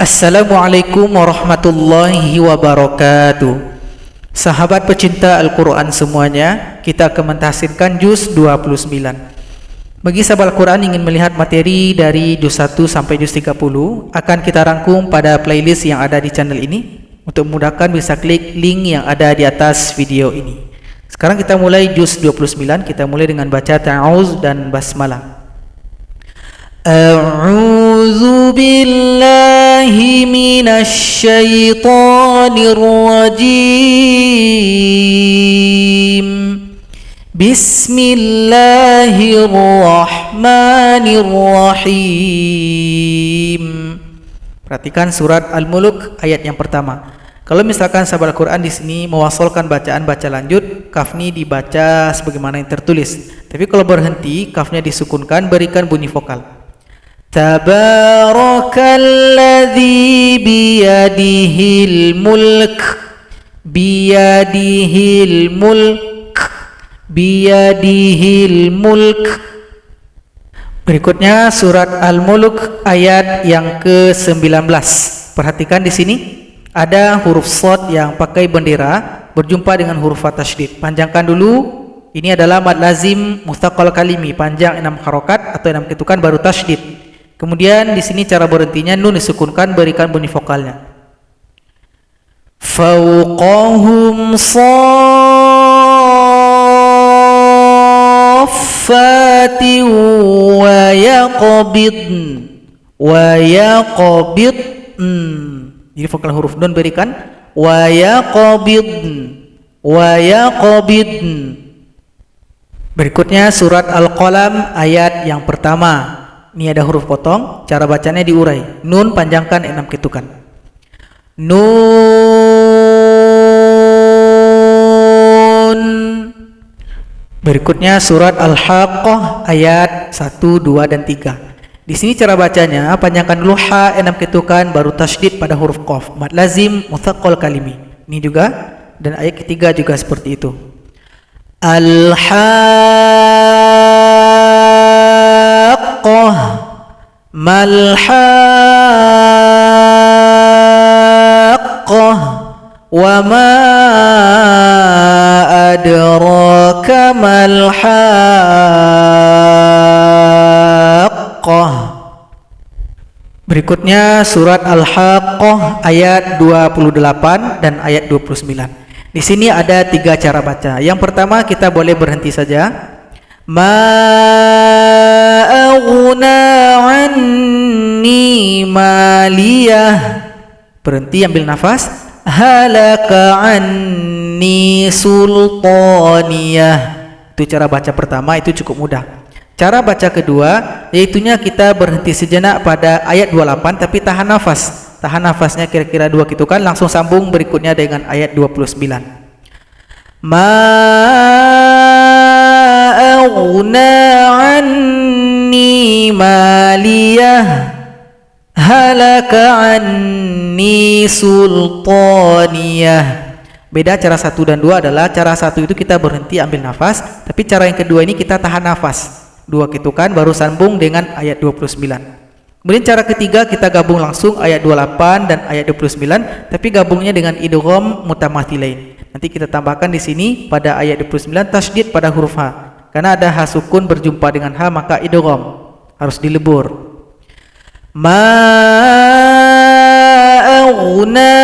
Assalamualaikum warahmatullahi wabarakatuh. Sahabat pecinta Al-Quran semuanya, kita akan mentafsirkan juz 29. Bagi sahabat Al-Quran ingin melihat materi dari juz 1 sampai juz 30, akan kita rangkum pada playlist yang ada di channel ini. Untuk memudahkan bisa klik link yang ada di atas video ini. Sekarang kita mulai juz 29. Kita mulai dengan baca ta'awuz dan basmalah. A'udzu billahi minasy syaithanir rajim. Bismillahirrahmanirrahim. Perhatikan surat Al-Mulk ayat yang pertama. Kalau misalkan sahabat Al-Quran di sini mewasolkan bacaan baca lanjut, kafnya dibaca sebagaimana yang tertulis. Tapi kalau berhenti, kafnya disukunkan, berikan bunyi vokal. Tabarakalladzi biyadihil mulk, biyadihil mulk, biyadihil mulk. Berikutnya surat Al-Mulk ayat yang ke-19. Perhatikan di sini ada huruf shad yang pakai bendera berjumpa dengan huruf tasydid. Panjangkan dulu. Ini adalah mad lazim mustaqal kalimi, panjang 6 harokat atau 6 ketukan baru tasydid. Kemudian di sini cara berhentinya nun disukunkan, berikan bunyi vokalnya. Fauqahum saffati wa yaqbidn wa yaqbidn. Jadi vokal huruf nun berikan wa yaqbidn wa yaqbidn. Berikutnya surat Al-Qalam ayat yang pertama. Ini ada huruf potong, cara bacanya diurai. Nun panjangkan 6 ketukan. Nun. Berikutnya surat Al-Haqqah ayat 1, 2 dan 3. Di sini cara bacanya panjangkan dulu ha 6 ketukan baru tasydid pada huruf qaf. Mad lazim mutsaqqal kalimi. Ini juga, dan ayat ketiga juga seperti itu. Al-Haqqah mal-haqqah wa ma adraka mal-haqqah. Berikutnya surat Al-Haqqah ayat 28 dan ayat 29. Di sini ada 3 cara baca. Yang pertama kita boleh berhenti saja. Ma aghna anni maliyah. Berhenti, ambil nafas. Halaka anni sultaniyah. Itu cara baca pertama, itu cukup mudah. Cara baca kedua, yaitunya kita berhenti sejenak pada ayat 28 tapi tahan nafas. Tahan nafasnya kira-kira 2 ketukan, langsung sambung berikutnya dengan ayat 29. Ma aghna anni maliyah halaka anni sultaniyah. Beda cara 1 dan 2 adalah cara 1 itu kita berhenti ambil nafas, tapi cara yang kedua ini kita tahan nafas 2 ketukan baru sambung dengan ayat 29. Kemudian cara ketiga kita gabung langsung ayat 28 dan ayat 29, tapi gabungnya dengan idgham mutamathilain. Nanti kita tambahkan di sini pada ayat 29 tasydid pada huruf ha. Karena ada ha sukun berjumpa dengan ha maka idgham harus dilebur. Ma aghna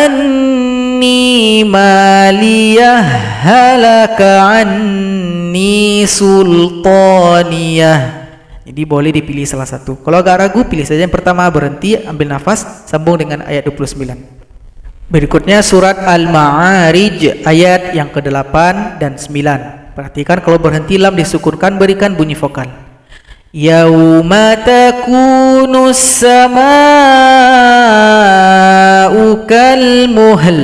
anni maliyah halaka anni sultaniyah. Jadi boleh dipilih salah satu. Kalau agak ragu, pilih saja yang pertama, berhenti, ambil nafas, sambung dengan ayat 29. Berikutnya surat Al-Ma'arij ayat yang ke-8 dan 9. Perhatikan kalau berhenti lam disukunkan, berikan bunyi vokal. Yauma takunus sama'u kalmuhl,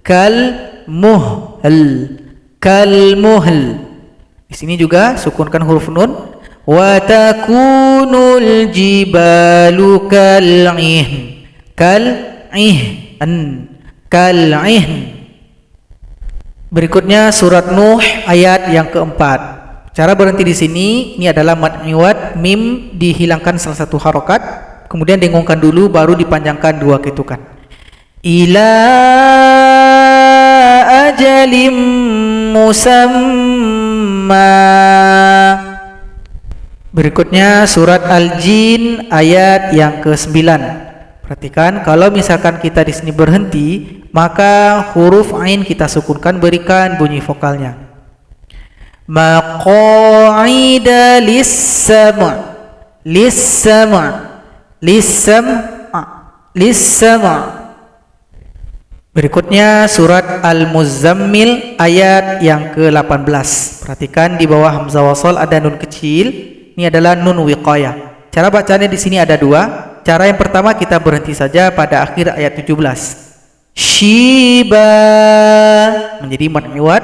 kalmuhl, kalmuhl. Di sini juga sukunkan huruf nun. Wa takunul jibalu kal'ihn, kal'ihn, kal'ihn. Berikutnya surat Nuh ayat yang keempat. Cara berhenti di sini ini adalah mad iwad, mim dihilangkan salah satu harokat, Kemudian dengungkan dulu, baru dipanjangkan 2 ketukan. Ila ajalim musamma. Berikutnya surat Al-Jin ayat yang ke-9. Perhatikan, kalau misalkan kita di sini berhenti, maka huruf ain kita sukunkan, berikan bunyi vokalnya. Maq'ida lis-sama', lis-sama', lis-sama', lis-sama'. Berikutnya surat Al-Muzammil ayat yang ke-18. Perhatikan di bawah hamzah wasal ada nun kecil. Ini adalah nun wiqayah. Cara bacanya di sini ada 2. Cara yang pertama kita berhenti saja pada akhir ayat 17. Shiba menjadi mad iwad.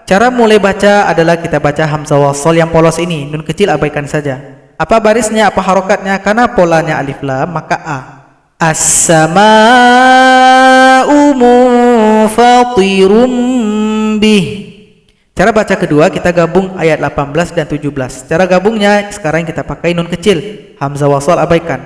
Cara mulai baca adalah kita baca hamzah wasal yang polos ini. Nun kecil abaikan saja. Apa barisnya, apa harokatnya? Karena polanya alif lam, maka a. As-sama'u munfatirum bih. Cara baca kedua kita gabung ayat 18 dan 17. Cara gabungnya sekarang kita pakai nun kecil, hamzah wasal abaikan.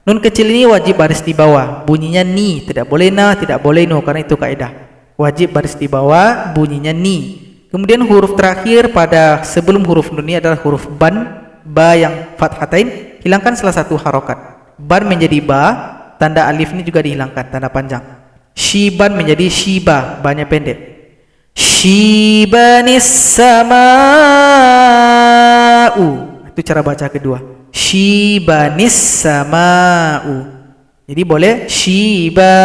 Nun kecil ini wajib baris di bawah, bunyinya ni, tidak boleh na, tidak boleh no, karena itu kaidah. Wajib baris di bawah, bunyinya ni. Kemudian huruf terakhir pada sebelum huruf nun ini adalah huruf ban, ba yang fathatain, hilangkan salah satu harokat. Ban menjadi ba, tanda alif ini juga dihilangkan, tanda panjang. Shiban menjadi shiba, banyak pendek. Shibanis sama'u. Itu cara baca kedua. Shibanis sama'u. Jadi boleh shiba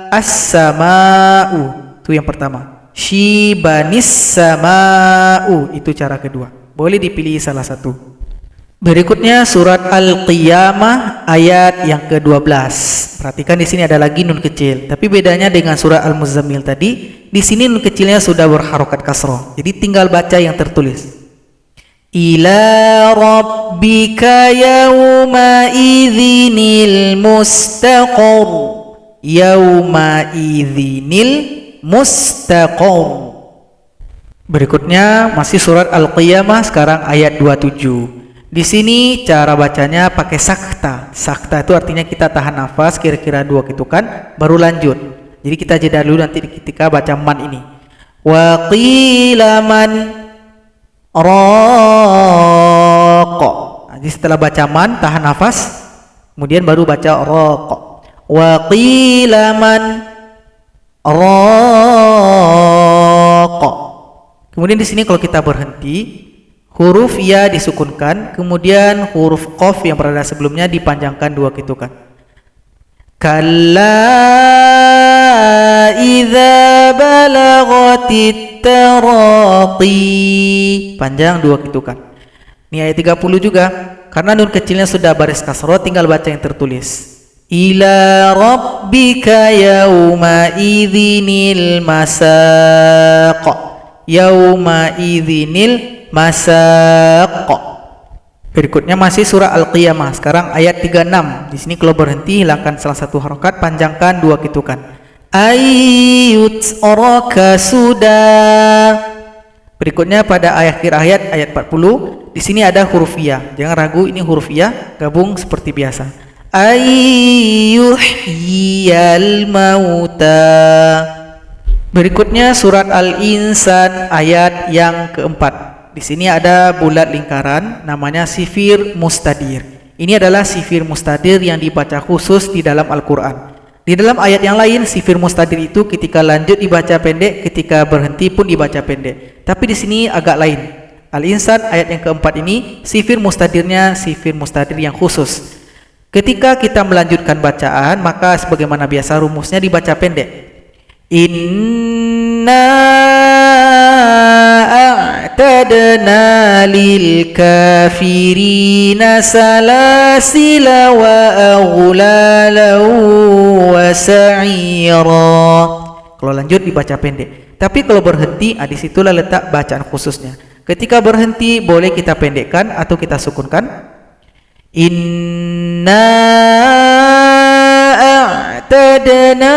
as-sama'u. Itu yang pertama. Shibanis sama'u. Itu cara kedua. Boleh dipilih salah satu. Berikutnya surat Al-Qiyamah ayat yang ke-12. Perhatikan di sini ada lagi nun kecil, tapi bedanya dengan surat Al-Muzammil tadi, di sini nun kecilnya sudah berharokat kasroh. Jadi tinggal baca yang tertulis. Ila rabbika yawma idzinil mustaqar. Yawma idzinil mustaqar. Berikutnya masih surat Al-Qiyamah, sekarang ayat 27. Di sini cara bacanya pakai sakta. Sakta itu artinya kita tahan nafas kira-kira 2 ketukan baru lanjut. Jadi kita jeda dulu nanti ketika baca man ini. Wa qila man raqa. Jadi setelah baca man tahan nafas, kemudian baru baca raqa. Wa qila man raqa. Kemudian di sini kalau kita berhenti, huruf ya disukunkan, kemudian huruf qaf yang berada sebelumnya dipanjangkan 2 ketukan. Kalla idza balagatit taraqi. Panjang 2 ketukan. Ini ayat 30 juga. Karena nun kecilnya sudah baris kasroh, tinggal baca yang tertulis. Ila rabbika yawma idzinil masaq. Yawma idzinil masaq. Berikutnya masih surah Al-Qiyamah. Sekarang ayat 36. Di sini kalau berhenti hilangkan salah satu harokat, panjangkan 2 ketukan. Ayyut oraka sudah. Berikutnya pada akhir ayat 40. Di sini ada huruf ya. Jangan ragu, ini huruf ya. Gabung seperti biasa. Ayyuhyiyal mauta. Berikutnya surat Al-Insan ayat yang keempat. Di sini ada bulat lingkaran, namanya sifir mustadir. Ini adalah sifir mustadir yang dibaca khusus di dalam Al-Quran. Di dalam ayat yang lain, sifir mustadir itu ketika lanjut dibaca pendek, ketika berhenti pun dibaca pendek. Tapi di sini agak lain. Al-Insan ayat yang keempat ini, sifir mustadirnya sifir mustadir yang khusus. Ketika kita melanjutkan bacaan, maka sebagaimana biasa rumusnya dibaca pendek. Inna a'tadna lil kafirina salasila wa aghlala wa sa'ira. Kalau lanjut dibaca pendek. Tapi kalau berhenti, disitulah letak bacaan khususnya. Ketika berhenti boleh kita pendekkan atau kita sukunkan. Inna a'tadna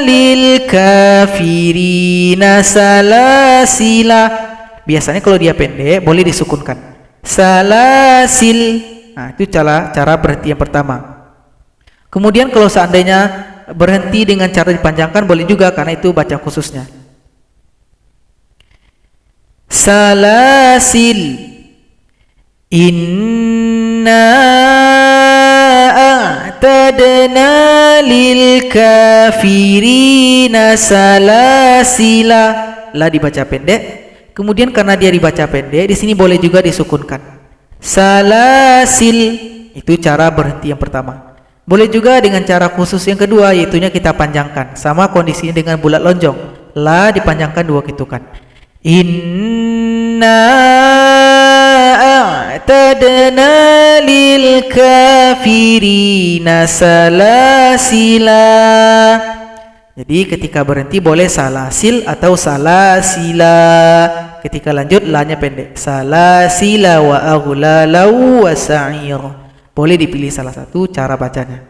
lil kafirina salasila. Biasanya kalau dia pendek boleh disukunkan. Salasil. Nah, itu cara berhenti yang pertama. Kemudian kalau seandainya berhenti dengan cara dipanjangkan boleh juga, karena itu baca khususnya. Salasil, inna a'tadna lil kafirina salasila. La dibaca pendek. Kemudian karena dia dibaca pendek, di sini boleh juga disukunkan. Salasil, itu cara berhenti yang pertama. Boleh juga dengan cara khusus yang kedua, yaitunya kita panjangkan. Sama kondisinya dengan bulat lonjong. La dipanjangkan 2 ketukan. Inna a'tadna lil kafirina salasila. Jadi ketika berhenti boleh salasil atau salasila. Ketika lanjut la-nya pendek. Salasila wa aghlalau wa sa'ir. Boleh dipilih salah satu cara bacanya.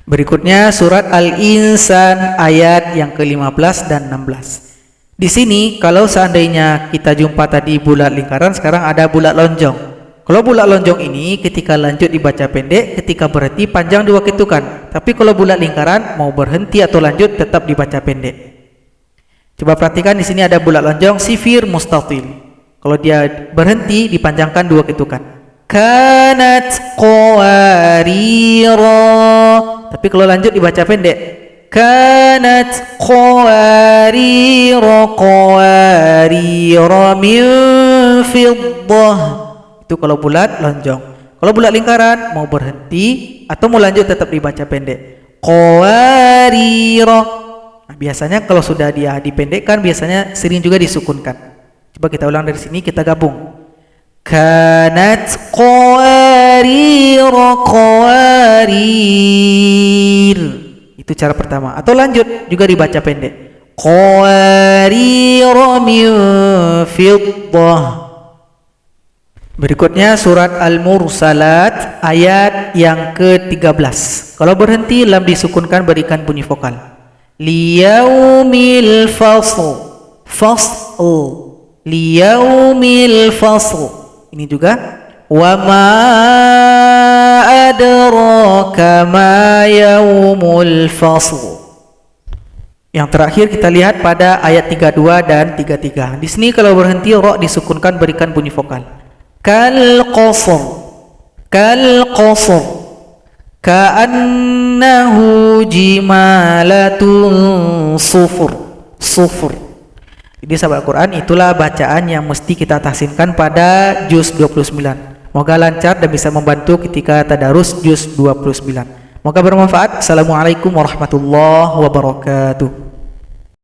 Berikutnya surat Al-Insan ayat yang ke-15 dan 16. Di sini kalau seandainya kita jumpa tadi bulat lingkaran, sekarang ada bulat lonjong. Kalau bulat lonjong ini ketika lanjut dibaca pendek, ketika berhenti panjang 2 ketukan. Tapi kalau bulat lingkaran mau berhenti atau lanjut tetap dibaca pendek. Coba perhatikan di sini ada bulat lonjong sifir mustatil. Kalau dia berhenti dipanjangkan 2 ketukan. Kanat qawarira. Tapi kalau lanjut dibaca pendek. Kanat qawarira min fiddah. Itu kalau bulat lonjong. Kalau bulat lingkaran mau berhenti atau mau lanjut tetap dibaca pendek. Qawarira. Nah, biasanya kalau sudah dia dipendekkan biasanya sering juga disukunkan. Coba kita ulang dari sini, kita gabung. Kanat qawarira qawarir. Itu cara pertama. Atau lanjut juga dibaca pendek. Qawarira min fiddah. Berikutnya surat Al-Mursalat ayat yang ke-13. Kalau berhenti lam disukunkan, berikan bunyi vokal. Liyaumil fasl. Fasl. Liyaumil fasl. Ini juga wa ma adraka ma yaumul fasl. Yang terakhir kita lihat pada ayat 32 dan 33. Di sini kalau berhenti ra disukunkan, berikan bunyi vokal. Kal qasr. Kal qasr. Ka'annahu jimalatun sufur. Sufur. Jadi sahabat Al-Quran, itulah bacaan yang mesti kita tahsinkan pada juz 29. Moga lancar dan bisa membantu ketika tadarus juz 29. Moga bermanfaat. Assalamualaikum warahmatullahi wabarakatuh.